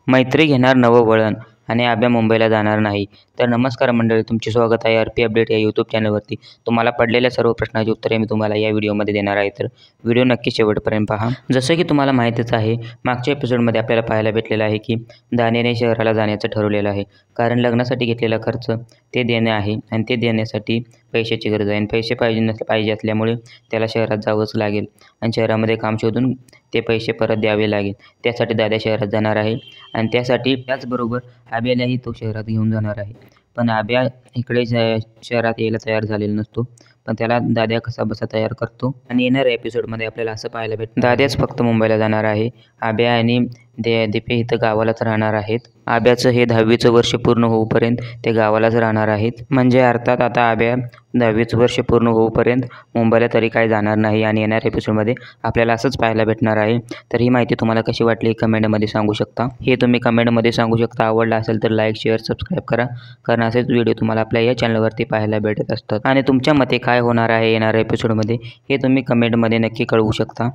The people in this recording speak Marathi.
मैत्री घेणार नवं वळण आणि आब्या मुंबईला जाणार नाही. तर नमस्कार मंडळी, तुमचे स्वागत आहे RP अपडेट या यूट्यूब चॅनलवरती. तुम्हाला पडलेल्या सर्व प्रश्नांची उत्तरे मी तुम्हाला या व्हिडिओमध्ये देणार आहे, तर व्हिडिओ नक्की शेवटपर्यंत पहा. जसं की तुम्हाला माहितीच आहे, मागच्या एपिसोडमध्ये आपल्याला पाहायला भेटलेलं आहे की दानेने शहराला जाण्याचं ठरवलेलं आहे. कारण लग्नासाठी घेतलेला खर्च ते देणे आहे आणि ते देण्यासाठी पैशाची गरज आहे आणि पैसे पाहिजे असल्यामुळे त्याला शहरात जावंच लागेल आणि शहरामध्ये काम शोधून ते पैसे परत द्यावे लागेल. त्यासाठी दादा शहरात जाणार आहे आणि त्याचबरोबर आब्यालाही तो शहरात घेऊन जाणार आहे. पण आब्या इकडे शहरात यायला तयार झालेला नसतो, पण त्याला दाद्या कसाबसा तयार करतो आणि येणाऱ्या एपिसोडमध्ये आपल्याला असं पाहायला भेटतं, दाद्याच फक्त मुंबईला जाणार आहे. आब्या आणि दीपे इथं गावालाच राहणार आहेत. आब्याचं हे 10वीचं वर्ष पूर्ण होऊपर्यंत ते गावालाच राहणार आहेत. म्हणजे अर्थात आता आब्या 10वीचं वर्ष पूर्ण होऊपर्यंत मुंबईला तरी काय जाणार नाही आणि येणाऱ्या एपिसोडमध्ये आपल्याला असंच पाहायला भेटणार आहे. तर ही माहिती तुम्हाला कशी वाटली कमेंटमध्ये सांगू शकता. हे तुम्ही कमेंटमध्ये सांगू शकता. आवडला असेल तर लाईक, शेअर, सबस्क्राईब करा, कारण असेच व्हिडिओ तुम्हाला आपल्या या चॅनलवरती पाहायला भेटत असतात. आणि तुमच्या मते काय होणार आहे येणाऱ्या एपिसोडमध्ये हे तुम्ही कमेंटमध्ये नक्की कळवू शकता.